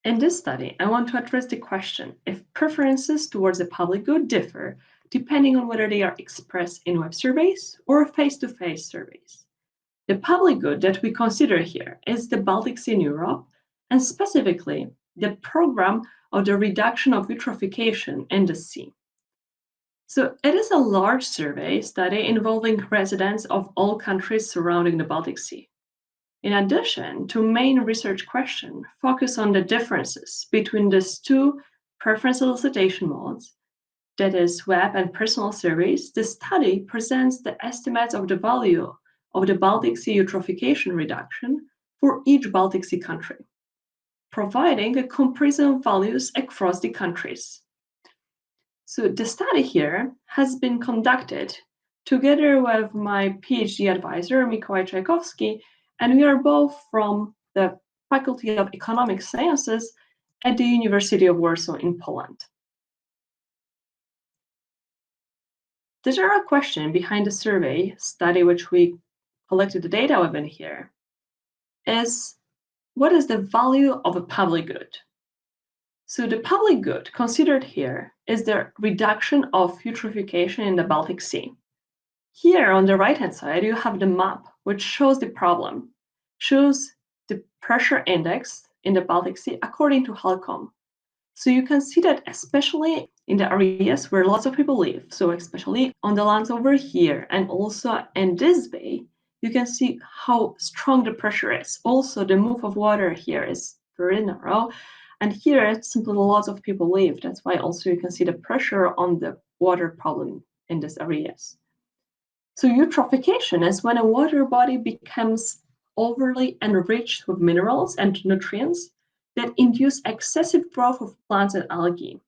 In this study, I want to address the question if preferences towards the public good differ depending on whether they are expressed in web surveys or face-to-face surveys. The public good that we consider here is the Baltic Sea in Europe, and specifically the program of the reduction of eutrophication in the sea. So it is a large survey study involving residents of all countries surrounding the Baltic Sea. In addition to main research question focus on the differences between these two preference elicitation modes, that is web and personal surveys, the study presents the estimates of the value of the Baltic Sea eutrophication reduction for each Baltic Sea country, providing a comparison of values across the countries. So the study here has been conducted together with my PhD advisor, Mikołaj Czajkowski, and we are both from the Faculty of Economic Sciences at the University of Warsaw in Poland. The general question behind the survey study, which we collected the data within here, is what is the value of a public good? So the public good considered here is the reduction of eutrophication in the Baltic Sea. Here on the right-hand side, you have the map, which shows the problem, shows the pressure index in the Baltic Sea according to HALCOM. So you can see that especially in the areas where lots of people live, so especially on the lands over here and also in this bay, you can see how strong the pressure is. Also, the move of water here is very narrow. And here, simply lots of people live. That's why also you can see the pressure on the water problem in these areas. So eutrophication is when a water body becomes overly enriched with minerals and nutrients that induce excessive growth of plants and algae.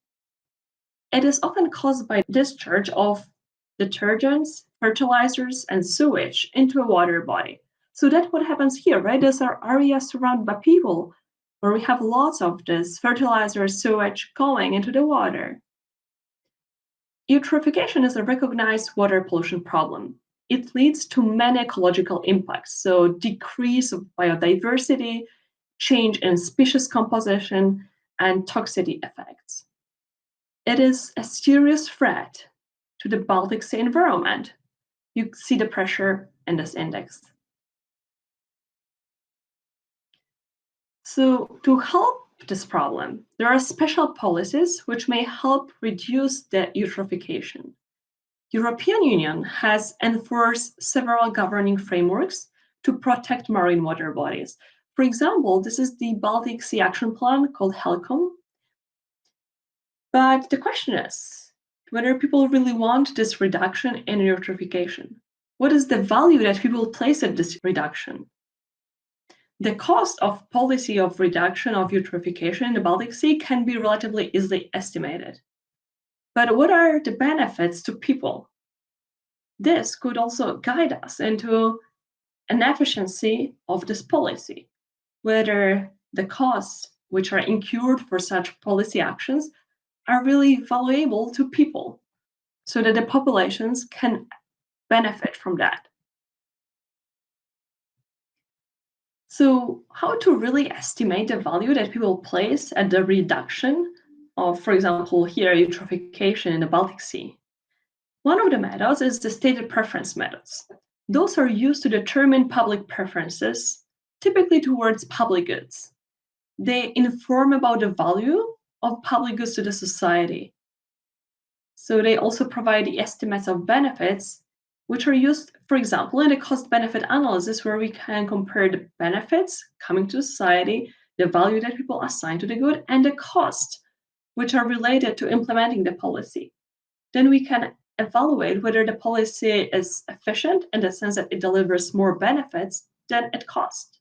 It is often caused by discharge of detergents, fertilizers, and sewage into a water body. So that's what happens here, right? These are areas surrounded by people where we have lots of this fertilizer, sewage going into the water. Eutrophication is a recognized water pollution problem. It leads to many ecological impacts, so decrease of biodiversity, change in species composition, and toxicity effects. It is a serious threat to the Baltic Sea environment. You see the pressure in this index. So to help this problem, there are special policies which may help reduce the eutrophication. European Union has enforced several governing frameworks to protect marine water bodies. For example, this is the Baltic Sea Action Plan called HELCOM. But the question is whether people really want this reduction in eutrophication. What is the value that people place at this reduction? The cost of policy of reduction of eutrophication in the Baltic Sea can be relatively easily estimated. But what are the benefits to people? This could also guide us into an efficiency of this policy, whether the costs which are incurred for such policy actions are really valuable to people so that the populations can benefit from that. So how to really estimate the value that people place at the reduction of, for example, here, eutrophication in the Baltic Sea? One of the methods is the stated preference methods. Those are used to determine public preferences, typically towards public goods. They inform about the value of public goods to the society. So they also provide the estimates of benefits, which are used, for example, in the cost-benefit analysis, where we can compare the benefits coming to society, the value that people assign to the good, and the cost, which are related to implementing the policy. Then we can evaluate whether the policy is efficient in the sense that it delivers more benefits than it costs.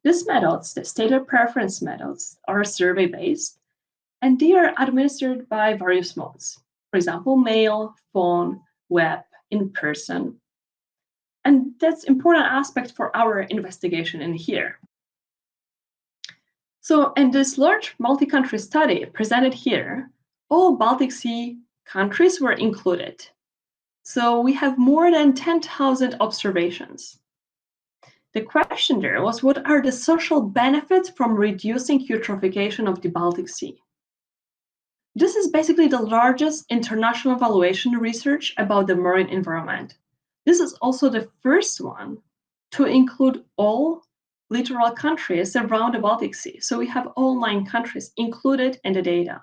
These methods, the stated preference methods, are survey-based, and they are administered by various modes. For example, mail, phone, web, in person. And that's an important aspect for our investigation in here. So in this large multi-country study presented here, all Baltic Sea countries were included. So we have more than 10,000 observations. The question there was, what are the social benefits from reducing eutrophication of the Baltic Sea? This is basically the largest international valuation research about the marine environment. This is also the first one to include all littoral countries around the Baltic Sea. So we have all 9 countries included in the data.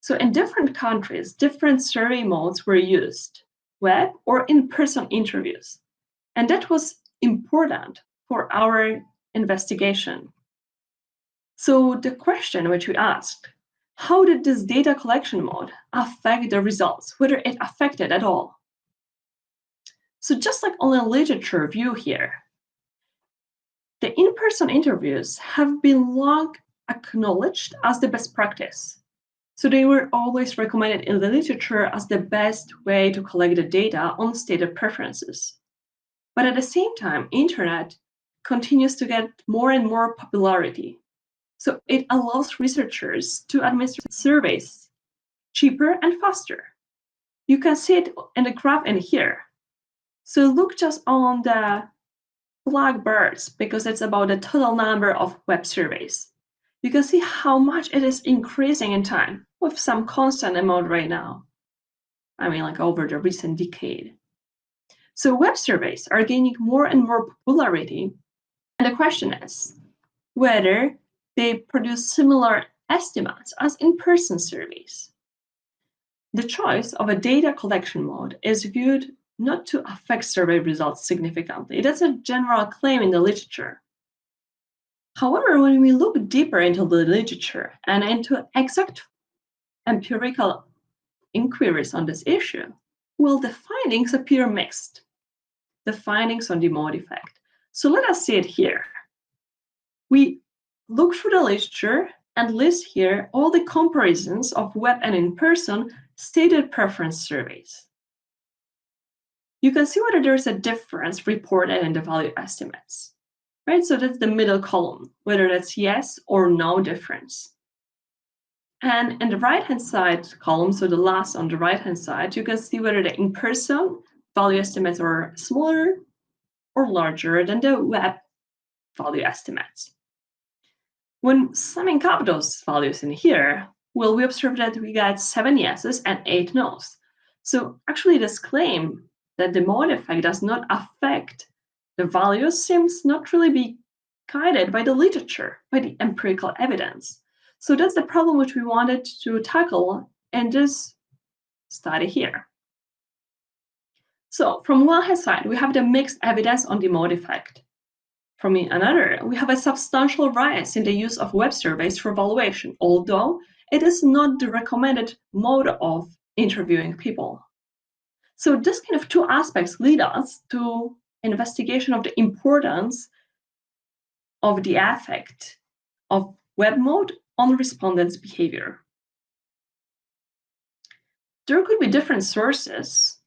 So in different countries, different survey modes were used, web or in-person interviews. And that was important for our investigation. So the question which we asked, how did this data collection mode affect the results, whether it affected at all? So just like on the literature view here, the in-person interviews have been long acknowledged as the best practice. So they were always recommended in the literature as the best way to collect the data on stated preferences. But at the same time, internet continues to get more and more popularity. So it allows researchers to administer surveys cheaper and faster. You can see it in the graph in here. So look just on the black bars, because it's about the total number of web surveys. You can see how much it is increasing in time with some constant amount right now. I mean, like over the recent decade. So web surveys are gaining more and more popularity. And the question is whether they produce similar estimates as in-person surveys. The choice of a data collection mode is viewed not to affect survey results significantly. That's a general claim in the literature. However, when we look deeper into the literature and into exact empirical inquiries on this issue, well, the findings appear mixed. The findings on the mode effect. So let us see it here. We look through the literature and list here all the comparisons of web and in-person stated preference surveys. You can see whether there's a difference reported in the value estimates, right? So that's the middle column, whether that's yes or no difference. And in the right-hand side column, so the last on the right-hand side, you can see whether the in-person value estimates are smaller or larger than the web value estimates. When summing up those values in here, well, we observe that we got 7 yeses and 8 nos. So actually this claim that the mode effect does not affect the values seems not really be guided by the literature, by the empirical evidence. So that's the problem which we wanted to tackle in this study here. So from one hand side, we have the mixed evidence on the mode effect. From another, we have a substantial rise in the use of web surveys for valuation, although it is not the recommended mode of interviewing people. So this kind of 2 aspects lead us to investigation of the importance of the effect of web mode on respondents' behavior. There could be different sources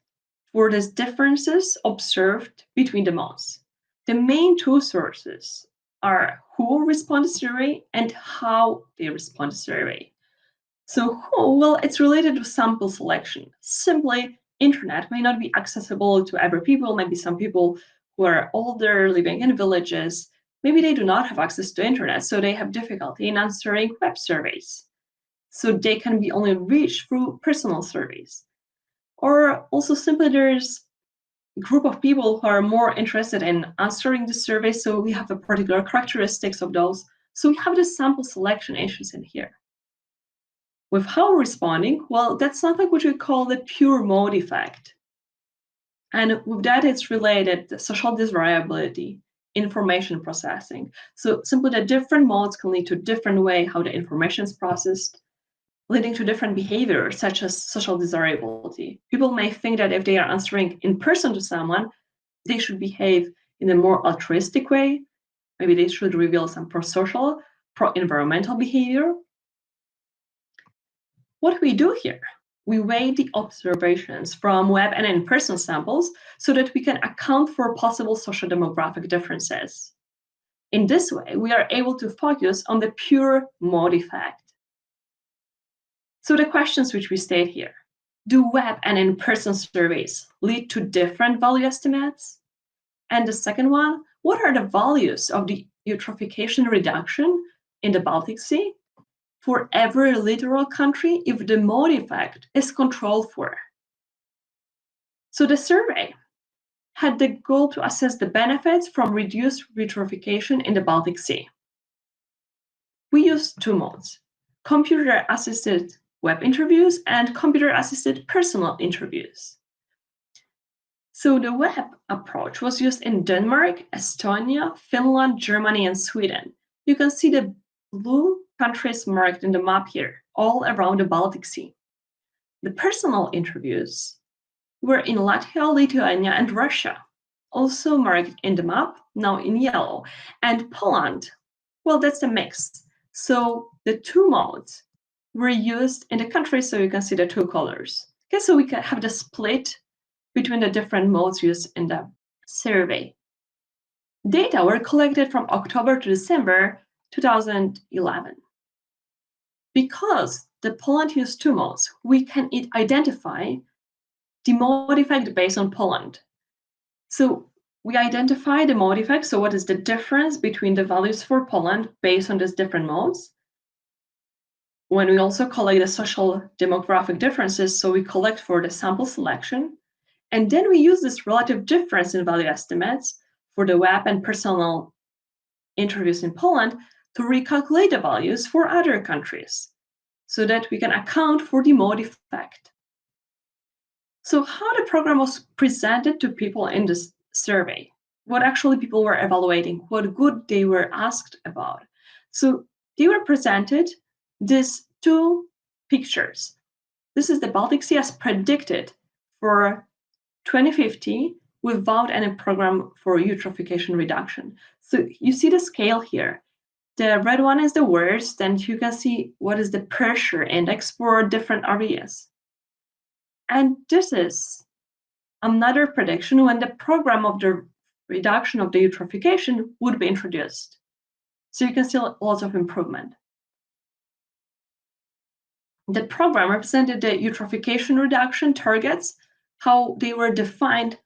for these differences observed between the modes. The main 2 sources are who responded to the survey and how they respond to the survey. So who, well, it's related to sample selection. Simply, internet may not be accessible to every people. Maybe some people who are older, living in villages, maybe they do not have access to internet, so they have difficulty in answering web surveys. So they can be only reached through personal surveys. Or also simply there's group of people who are more interested in answering the survey, so we have the particular characteristics of those. So we have the sample selection issues in here. With how we're responding, well, that's something which we call the pure mode effect. And with that, it's related to social disvariability, information processing. So simply the different modes can lead to different way how the information is processed, leading to different behaviors such as social desirability. People may think that if they are answering in person to someone, they should behave in a more altruistic way. Maybe they should reveal some pro-social, pro-environmental behavior. What we do here, we weigh the observations from web and in-person samples so that we can account for possible social demographic differences. In this way, we are able to focus on the pure mode effect. So the questions which we state here, do web and in-person surveys lead to different value estimates? And the second one, what are the values of the eutrophication reduction in the Baltic Sea for every littoral country if the mode effect is controlled for. So the survey had the goal to assess the benefits from reduced eutrophication in the Baltic Sea. We used two modes: computer-assisted web interviews and computer-assisted personal interviews. So the web approach was used in Denmark, Estonia, Finland, Germany, and Sweden. You can see the blue countries marked in the map here, all around the Baltic Sea. The personal interviews were in Latvia, Lithuania, and Russia, also marked in the map, now in yellow. And Poland, well, that's a mix. So the two modes were used in the country, so you can see the two colors. Okay, so we can have the split between the different modes used in the survey. Data were collected from October to December 2011. Because the Poland used two modes, we can identify the mode effect based on Poland. So we identify the mode effect, so what is the difference between the values for Poland based on these different modes. When we also collect the social demographic differences, so we collect for the sample selection, and then we use this relative difference in value estimates for the web and personal interviews in Poland to recalculate the values for other countries so that we can account for the mode effect. So how the program was presented to people in this survey, what actually people were evaluating, what good they were asked about. So they were presented these two pictures. This is the Baltic Sea as predicted for 2050 without any program for eutrophication reduction. So you see the scale here. The red one is the worst, and you can see what is the pressure index for different areas. And this is another prediction when the program of the reduction of the eutrophication would be introduced. So you can see lots of improvement. The program represented the eutrophication reduction targets, how they were defined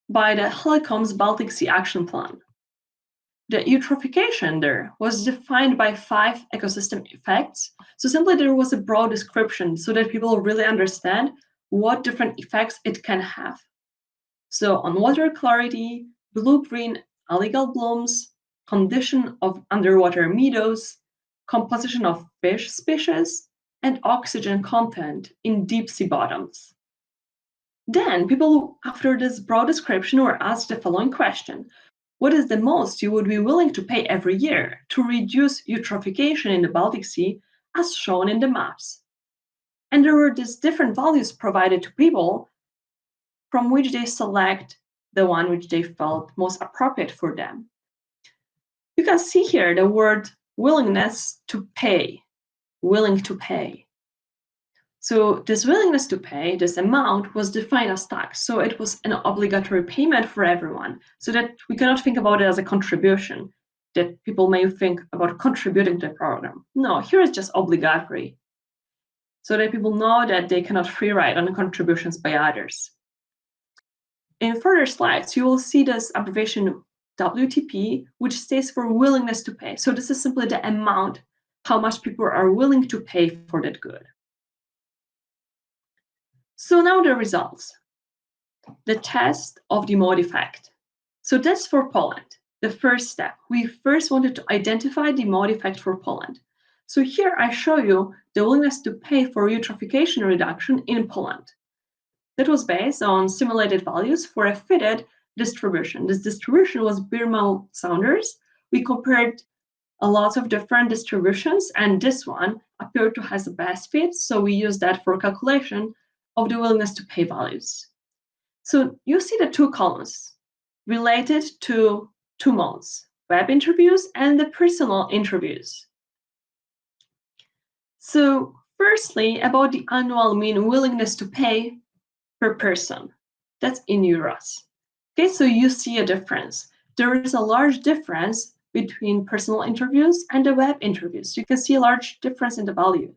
by the HELCOM's Baltic Sea Action Plan. The eutrophication there was defined by 5 ecosystem effects. So simply there was a broad description so that people really understand what different effects it can have. So on water clarity, blue-green algal blooms, condition of underwater meadows, composition of fish species, and oxygen content in deep sea bottoms. Then people, after this broad description, were asked the following question: what is the most you would be willing to pay every year to reduce eutrophication in the Baltic Sea as shown in the maps? And there were these different values provided to people from which they select the one which they felt most appropriate for them. You can see here the word willingness to pay, willing to pay. So this willingness to pay, this amount, was defined as tax. So it was an obligatory payment for everyone, so that we cannot think about it as a contribution that people may think about contributing to the program. No, here it's just obligatory, so that people know that they cannot free ride on contributions by others. In further slides, you will see this abbreviation WTP, which stands for willingness to pay. So this is simply the amount, how much people are willing to pay for that good. So now the results. The test of the mode effect. So that's for Poland. The first step, we first wanted to identify the mode effect for Poland. So here I show you the willingness to pay for eutrophication reduction in Poland. That was based on simulated values for a fitted distribution. This distribution was Birmo Saunders. We compared a lot of different distributions, and this one appeared to have the best fit, so we used that for calculation of the willingness to pay values. So you see the two columns related to two modes, web interviews and the personal interviews. So firstly, about the annual mean willingness to pay per person. That's in euros. Okay, so you see a difference. There is a large difference between personal interviews and the web interviews. You can see a large difference in the value.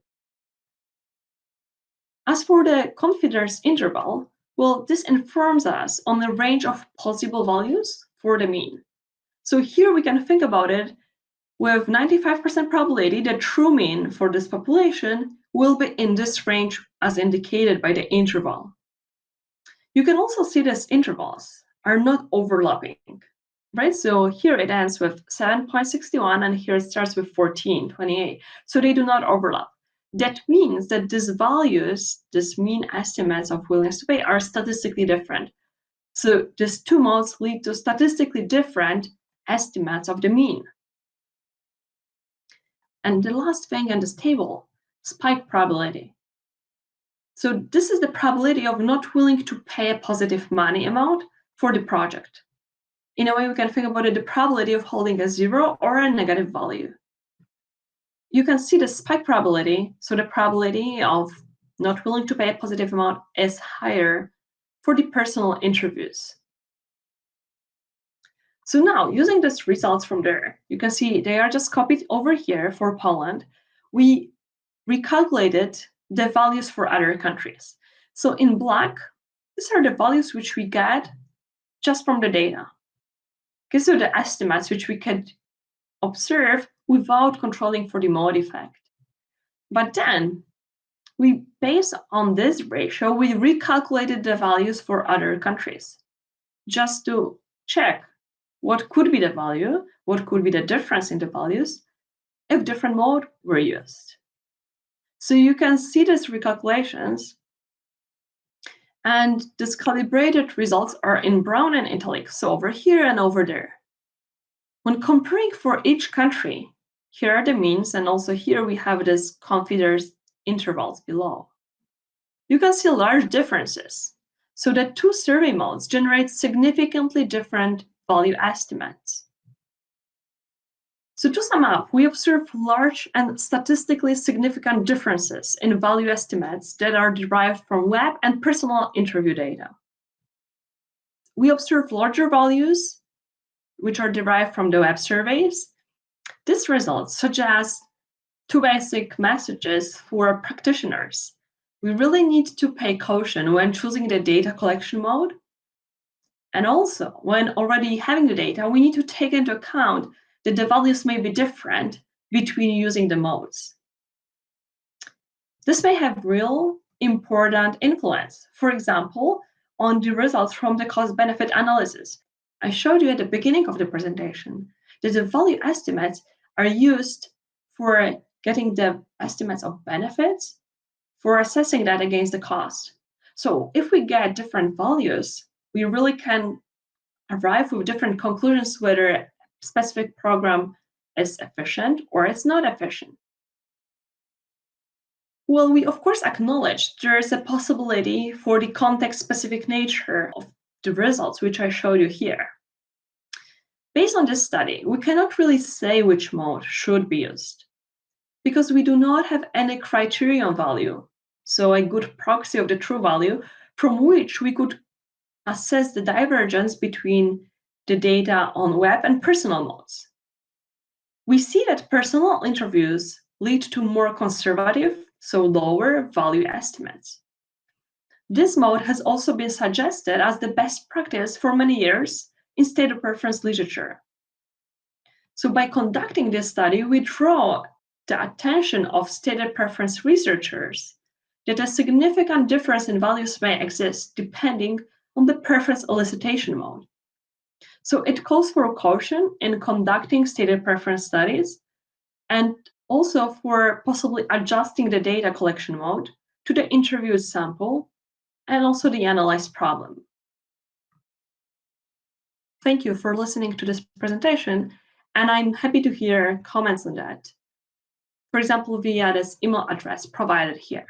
As for the confidence interval, well, this informs us on the range of possible values for the mean. So here we can think about it with 95% probability the true mean for this population will be in this range as indicated by the interval. You can also see these intervals are not overlapping, right? So here it ends with 7.61 and here it starts with 14.28. So they do not overlap. That means that these values, these mean estimates of willingness to pay, are statistically different. So these two modes lead to statistically different estimates of the mean. And the last thing in this table, spike probability. So this is the probability of not willing to pay a positive money amount for the project. In a way, we can think about it, the probability of holding a zero or a negative value. You can see the spike probability, so the probability of not willing to pay a positive amount is higher for the personal interviews. So now, using these results from there, you can see they are just copied over here for Poland. We recalculated the values for other countries. So in black, these are the values which we get just from the data. Okay, so the estimates which we could observe without controlling for the mode effect. But then, based on this ratio, we recalculated the values for other countries just to check what could be the value, what could be the difference in the values if different modes were used. So you can see these recalculations, and these calibrated results are in brown and italic, so over here and over there. When comparing for each country, here are the means, and also here we have these confidence intervals below. You can see large differences. So the two survey modes generate significantly different value estimates. So to sum up, we observe large and statistically significant differences in value estimates that are derived from web and personal interview data. We observe larger values, which are derived from the web surveys. These results suggest two basic messages for practitioners. We really need to pay caution when choosing the data collection mode. And also, when already having the data, we need to take into account that the values may be different between using the modes. This may have real important influence, for example, on the results from the cost-benefit analysis. I showed you at the beginning of the presentation that the value estimates are used for getting the estimates of benefits, for assessing that against the cost. So if we get different values, we really can arrive with different conclusions whether a specific program is efficient or it's not efficient. Well, we of course acknowledge there is a possibility for the context-specific nature of the results, which I showed you here. Based on this study, we cannot really say which mode should be used because we do not have any criterion value, so a good proxy of the true value from which we could assess the divergence between the data on web and personal modes. We see that personal interviews lead to more conservative, so lower value estimates. This mode has also been suggested as the best practice for many years in stated preference literature. So by conducting this study, we draw the attention of stated preference researchers that a significant difference in values may exist depending on the preference elicitation mode. So it calls for caution in conducting stated preference studies and also for possibly adjusting the data collection mode to the interviewed sample and also the analyzed problem. Thank you for listening to this presentation, and I'm happy to hear comments on that. For example, via this email address provided here.